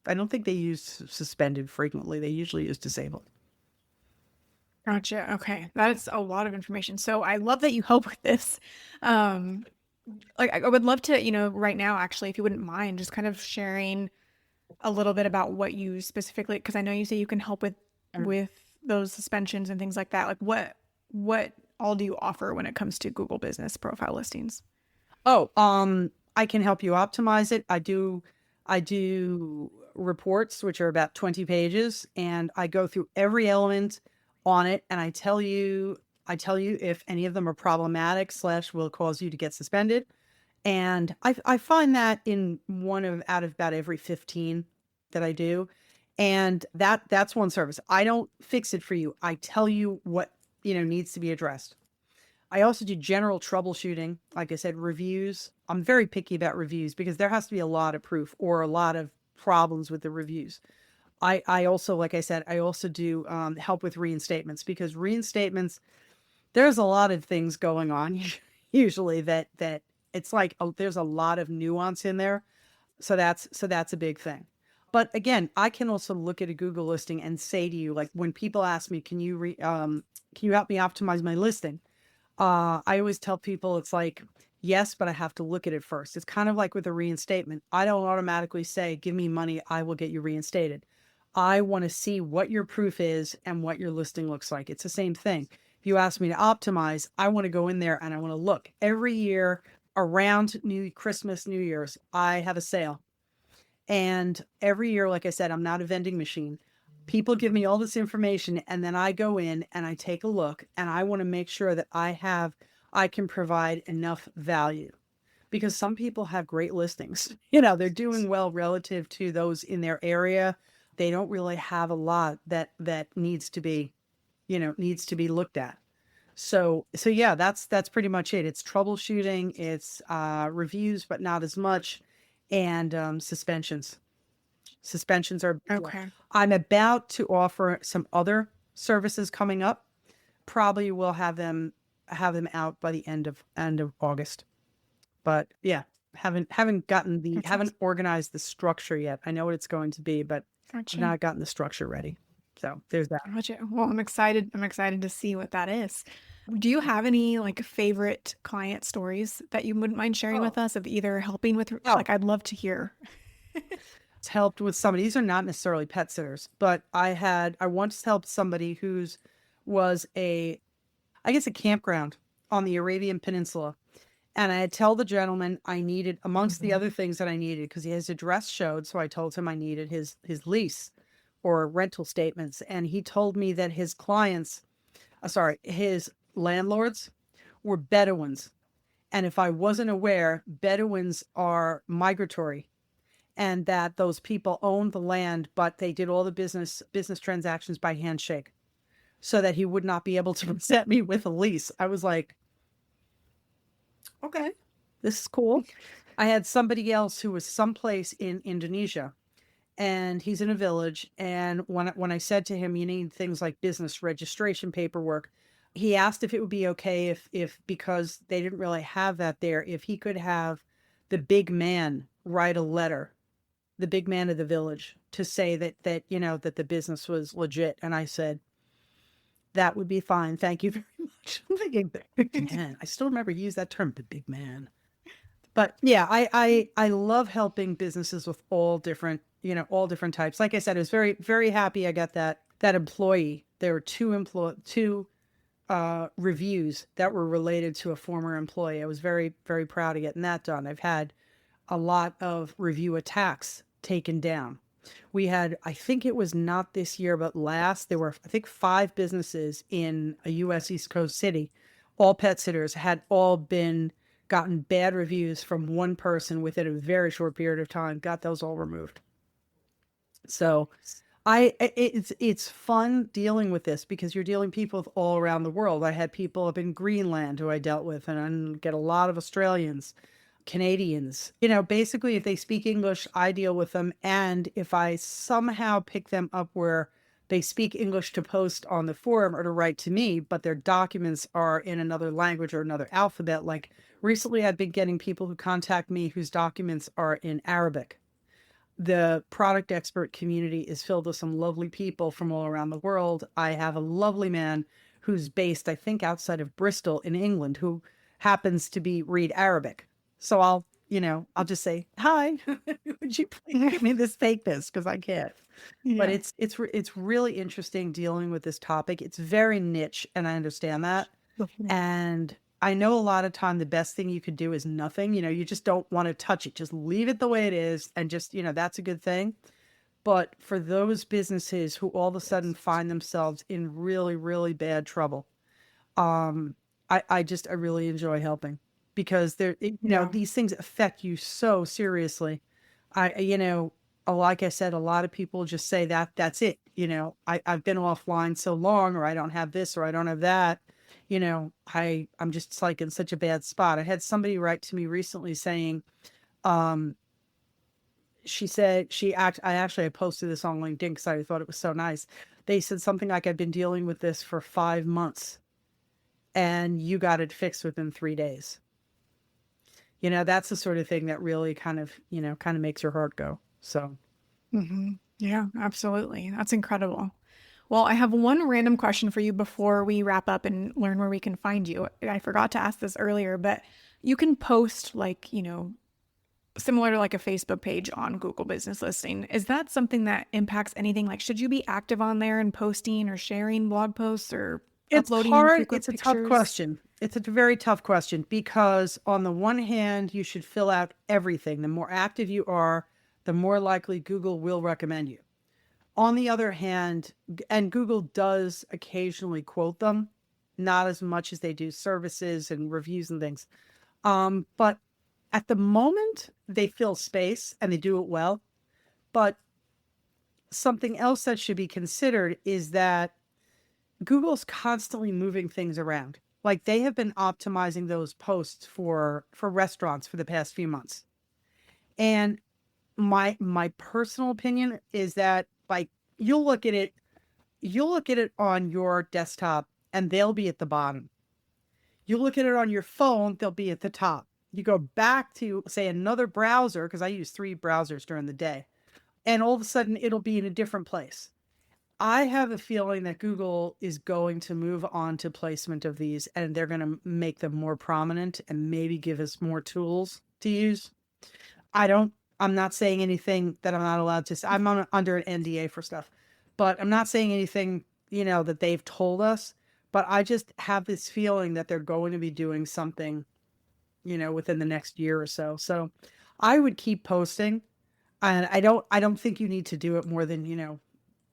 I don't think they use suspended frequently. They usually use disabled. Gotcha. Okay. That is a lot of information. So I love that you help with this. Like I would love to, right now, actually, if you wouldn't mind, just kind of sharing a little bit about what you specifically, because I know you say you can help with those suspensions and things like that. Like what all do you offer when it comes to Google Business Profile listings? Oh, I can help you optimize it. I do reports, which are about 20 pages, and I go through every element on it, and I tell you if any of them are problematic / will cause you to get suspended. And I find that in out of about every 15 that I do. And that's one service. I don't fix it for you. I tell you what, needs to be addressed. I also do general troubleshooting. Like I said, reviews. I'm very picky about reviews because there has to be a lot of proof or a lot of problems with the reviews. I also, like I said, I also do help with reinstatements, because reinstatements, there's a lot of things going on usually that it's like, there's a lot of nuance in there. So that's a big thing. But again, I can also look at a Google listing and say to you, like when people ask me, can you help me optimize my listing? I always tell people it's like, yes, but I have to look at it first. It's kind of like with a reinstatement. I don't automatically say, give me money, I will get you reinstated. I want to see what your proof is and what your listing looks like. It's the same thing. If you ask me to optimize, I want to go in there and I want to look. Every year around Christmas, New Year's, I have a sale. And every year, like I said, I'm not a vending machine. People give me all this information, and then I go in and I take a look, and I want to make sure that I can provide enough value, because some people have great listings. They're doing well relative to those in their area. They don't really have a lot that needs to be looked at. So yeah, that's pretty much it. It's troubleshooting, it's reviews, but not as much, and suspensions. Suspensions are. Okay. I'm about to offer some other services coming up. Probably will have them out by the end of August. But yeah, haven't That's haven't organized the structure yet. I know what it's going to be, but I've gotcha. not gotten the structure ready. So there's that. Gotcha. Well, I'm excited. I'm excited to see what that is. Do you have any like favorite client stories that you wouldn't mind sharing Oh, with us of either helping with, oh, like, I'd love to hear. it's helped with somebody. These are not necessarily pet sitters, but I once helped somebody whose was I guess a campground on the Arabian Peninsula. And I had tell the gentleman I needed, amongst the other things that I needed, because his address showed. So I told him I needed his lease or rental statements. And he told me that his clients, his landlords were Bedouins. And if I wasn't aware, Bedouins are migratory and that those people owned the land, but they did all the business transactions by handshake so that he would not be able to present me with a lease. I was like, okay, this is cool. I had somebody else who was someplace in Indonesia and he's in a village. And when I said to him, you need things like business registration paperwork, he asked if it would be okay if because they didn't really have that there, if he could have the big man write a letter, the big man of the village, to say that that the business was legit. And I said, that would be fine. Thank you very much. I'm thinking, the big man. I still remember you use that term, the big man. But yeah, I love helping businesses with all different, all different types. Like I said, I was very, very happy I got that employee. There were two reviews that were related to a former employee. I was very, very proud of getting that done. I've had a lot of review attacks taken down. We had, I think it was not this year, but last, there were, I think, 5 businesses in a U.S. East Coast city, all pet sitters, had all gotten bad reviews from one person within a very short period of time, got those all removed. So it's fun dealing with this because you're dealing people with all around the world. I had people up in Greenland who I dealt with, and I get a lot of Australians, Canadians. Basically, if they speak English, I deal with them. And if I somehow pick them up where they speak English to post on the forum or to write to me, but their documents are in another language or another alphabet, like recently I've been getting people who contact me whose documents are in Arabic. The product expert community is filled with some lovely people from all around the world. I have a lovely man who's based, I think, outside of Bristol in England, who happens to read Arabic. So I'll just say, hi, would you please give me this fakeness? Because I can't. But Yeah. it's really interesting dealing with this topic. It's very niche, and I understand that. And I know a lot of time the best thing you could do is nothing. You just don't want to touch it. Just leave it the way it is and just, that's a good thing. But for those businesses who all of a sudden find themselves in really, really bad trouble, um, I really enjoy helping because Yeah. these things affect you so seriously. Like I said, a lot of people just say that's it. I've been offline so long, or I don't have this, or I don't have that. I'm just like in such a bad spot. I had somebody write to me recently saying, um, she said I posted this on LinkedIn because I thought it was so nice. They said something like, I've been dealing with this for 5 months and you got it fixed within 3 days. That's the sort of thing that really kind of makes your heart go. So, Yeah, absolutely. That's incredible. Well, I have one random question for you before we wrap up and learn where we can find you. I forgot to ask this earlier, but you can post, like, similar to like a Facebook page on Google Business Listing. Is that something that impacts anything? Like, should you be active on there and posting or sharing blog posts or it's uploading hard. frequent It's a tough pictures? question. It's a very tough question because on the one hand, you should fill out everything. The more active you are, the more likely Google will recommend you. On the other hand, and Google does occasionally quote them, not as much as they do services and reviews and things. But at the moment, they fill space and they do it well. But something else that should be considered is that Google's constantly moving things around. Like they have been optimizing those posts for restaurants for the past few months. And my personal opinion is that like you'll look at it on your desktop and they'll be at the bottom. You look at it on your phone, they'll be at the top. You go back to say another browser, because I use 3 browsers during the day, and all of a sudden it'll be in a different place. I have a feeling that Google is going to move on to placement of these, and they're going to make them more prominent and maybe give us more tools to use. I don't, I'm not saying anything that I'm not allowed to say. I'm under an NDA for stuff, but I'm not saying anything, that they've told us. But I just have this feeling that they're going to be doing something, within the next year or so. So I would keep posting. And I don't think you need to do it more than,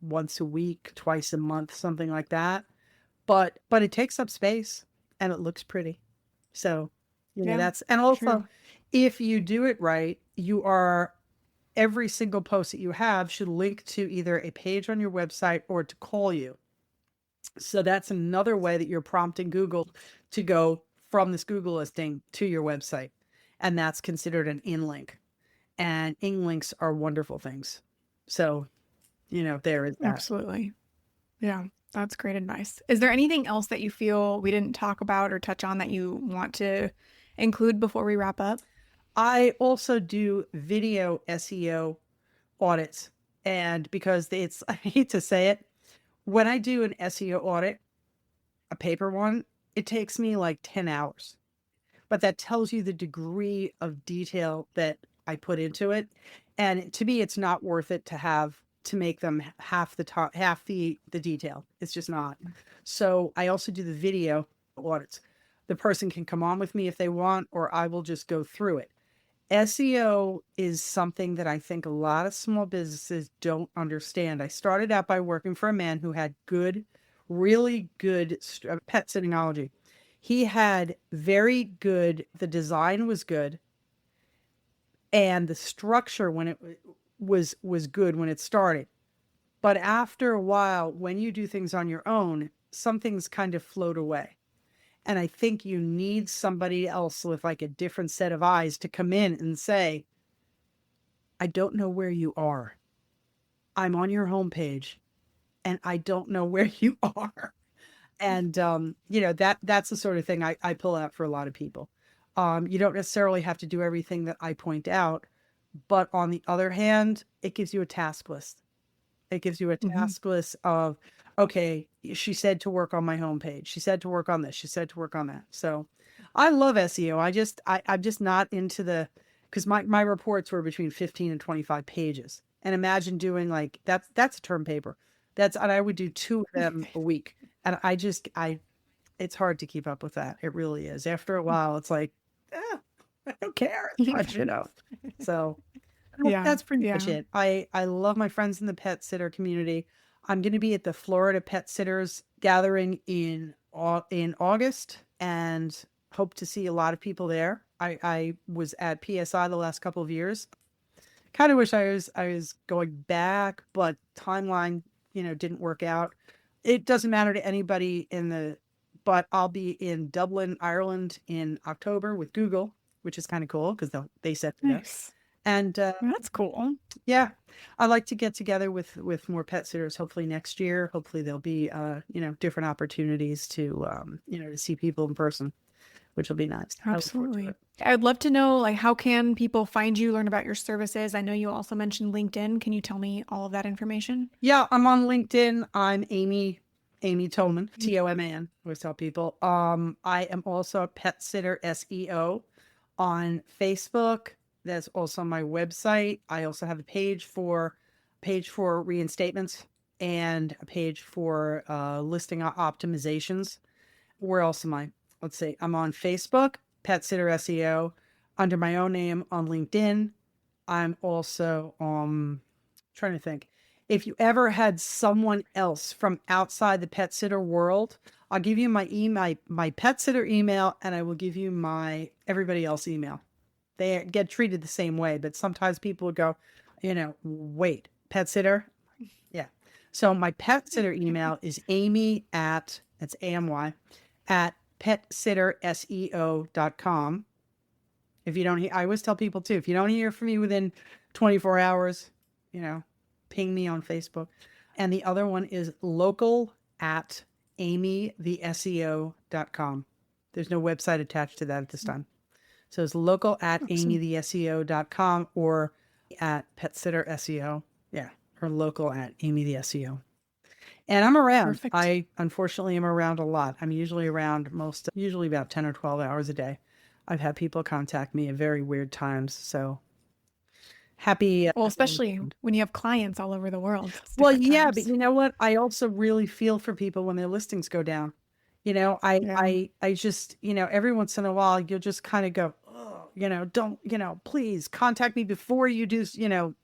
once a week, twice a month, something like that. But it takes up space and it looks pretty. So, Yeah, that's, and also true. if you do it right, every single post that you have should link to either a page on your website or to call you. So that's another way that you're prompting Google to go from this Google listing to your website. And that's considered an in-link. And in-links are wonderful things. So, there is that. Absolutely. Yeah, that's great advice. Is there anything else that you feel we didn't talk about or touch on that you want to include before we wrap up? I also do video SEO audits. And because I hate to say it, when I do an SEO audit, a paper one, it takes me like 10 hours. But that tells you the degree of detail that I put into it. And to me, it's not worth it to make them half the detail. It's just not. So I also do the video audits. The person can come on with me if they want, or I will just go through it. SEO is something that I think a lot of small businesses don't understand. I started out by working for a man who had really good pet sittingology. He had the design was good, and the structure when it was good when it started. But after a while, when you do things on your own, some things kind of float away. And I think you need somebody else with like a different set of eyes to come in and say, I don't know where you are. I'm on your homepage and I don't know where you are. And, that's the sort of thing I pull out for a lot of people. You don't necessarily have to do everything that I point out, but on the other hand, it gives you a task list. It gives you a Mhm. task list of, okay, she said to work on my homepage. She said to work on this. She said to work on that. So I love SEO. I'm just not into because my reports were between 15 and 25 pages. And imagine doing like, that's a term paper. And I would do 2 of them a week. And it's hard to keep up with that. It really is. After a while, it's like, I don't care as much, So Yeah, that's pretty much yeah. it. I love my friends in the pet sitter community. I'm going to be at the Florida Pet Sitters gathering in August and hope to see a lot of people there. I was at PSI the last couple of years. Kind of wish I was going back, but timeline, didn't work out. It doesn't matter to anybody but I'll be in Dublin, Ireland in October with Google, which is kind of cool because they set it up. Nice. And That's cool. yeah, I like to get together with more pet sitters. Hopefully next year. Hopefully there'll be different opportunities to to see people in person, which will be nice. I look forward to Absolutely. it. I'd love to know, like, how can people find you, learn about your services? I know you also mentioned LinkedIn. Can you tell me all of that information? Yeah, I'm on LinkedIn. I'm Amy Toman, Toman. I always tell people. I am also a pet sitter SEO on Facebook. That's also my website. I also have a page for reinstatements and a page for listing optimizations. Where else am I? Let's see. I'm on Facebook, Pet Sitter SEO, under my own name on LinkedIn. I'm also trying to think. If you ever had someone else from outside the pet sitter world, I'll give you my pet sitter email, and I will give you my everybody else email. They get treated the same way, but sometimes people would go, wait, pet sitter? Yeah. So my pet sitter email is that's AMY, at petsitterseo.com. If you don't hear, I always tell people too, if you don't hear from me within 24 hours, you know, ping me on Facebook. And the other one is local at amytheseo.com. There's no website attached to that at this time. So it's local at Awesome. amytheseo.com or at Pet Sitter SEO. Yeah. Or local at Amy the SEO. And I'm around. Perfect. I unfortunately am around a lot. I'm usually around usually about 10 or 12 hours a day. I've had people contact me at very weird times. So happy. Well, especially when you have clients all over the world, it's Well, different yeah, but times. you know what? I also really feel for people when their listings go down. Yeah. I just, every once in a while you'll just kind of go, oh, don't, please contact me before you do,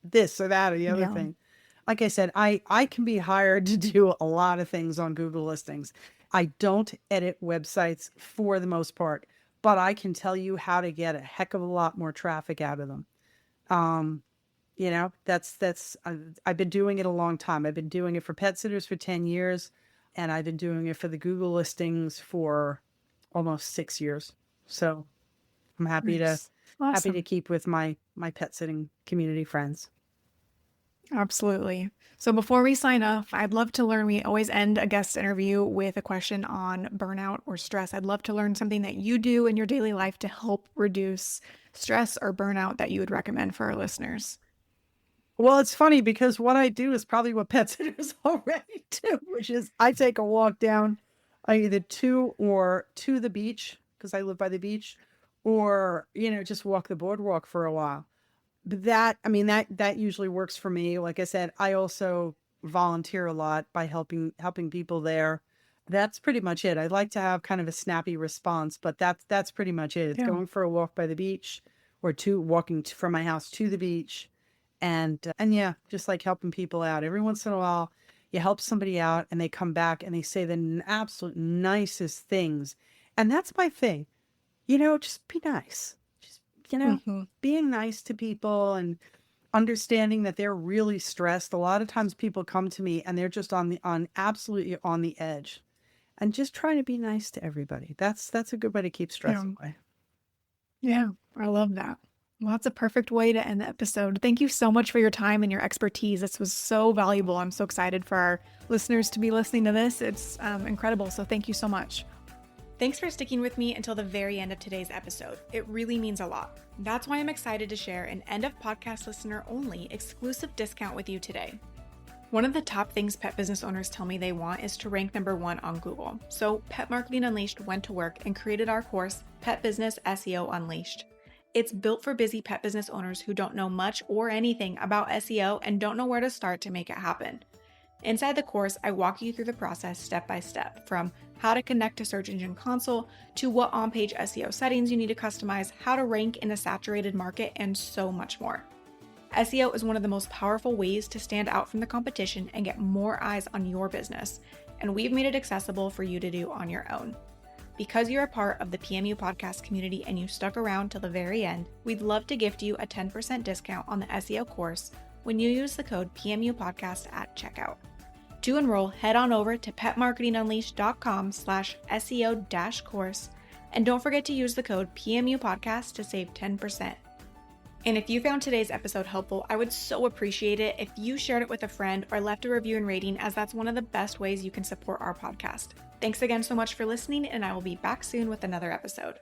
this or that or the other Yeah. thing. Like I said, I can be hired to do a lot of things on Google listings. I don't edit websites for the most part, but I can tell you how to get a heck of a lot more traffic out of them. Um, I've been doing it a long time. I've been doing it for pet sitters for 10 years, and I've been doing it for the Google listings for almost 6 years. So I'm Nice. happy to Awesome. keep with my pet sitting community friends. Absolutely. So before we sign off, I'd love to learn. We always end a guest interview with a question on burnout or stress. I'd love to learn something that you do in your daily life to help reduce stress or burnout that you would recommend for our listeners. Well, it's funny because what I do is probably what pet sitters already do, which is I take a walk down either to the beach because I live by the beach, or just walk the boardwalk for a while. But that usually works for me. Like I said, I also volunteer a lot by helping people there. That's pretty much it. I like to have kind of a snappy response, but that's pretty much it. It's Yeah. going for a walk by the beach, or walking from my house to the beach, and yeah, just like helping people out. Every once in a while, you help somebody out, and they come back and they say the absolute nicest things, and that's my thing. Just be nice. Just Hmm. being nice to people and understanding that they're really stressed. A lot of times people come to me and they're just absolutely on the edge, and just trying to be nice to everybody. That's a good way to keep stress Yeah. away. Yeah. I love that. Well, that's a perfect way to end the episode. Thank you so much for your time and your expertise. This was so valuable. I'm so excited for our listeners to be listening to this. It's incredible. So thank you so much. Thanks for sticking with me until the very end of today's episode. It really means a lot. That's why I'm excited to share an end of podcast listener only exclusive discount with you today. One of the top things pet business owners tell me they want is to rank #1 on Google. So Pet Marketing Unleashed went to work and created our course, Pet Business SEO Unleashed. It's built for busy pet business owners who don't know much or anything about SEO and don't know where to start to make it happen. Inside the course, I walk you through the process step by step, from how to connect to Search Engine Console to what on-page SEO settings you need to customize, how to rank in a saturated market, and so much more. SEO is one of the most powerful ways to stand out from the competition and get more eyes on your business, and we've made it accessible for you to do on your own. Because you're a part of the PMU podcast community and you stuck around till the very end, we'd love to gift you a 10% discount on the SEO course when you use the code PMU podcast at checkout. To enroll, head on over to petmarketingunleashed.com/SEO-course, and don't forget to use the code PMU podcast to save 10%. And if you found today's episode helpful, I would so appreciate it if you shared it with a friend or left a review and rating, as that's one of the best ways you can support our podcast. Thanks again so much for listening, and I will be back soon with another episode.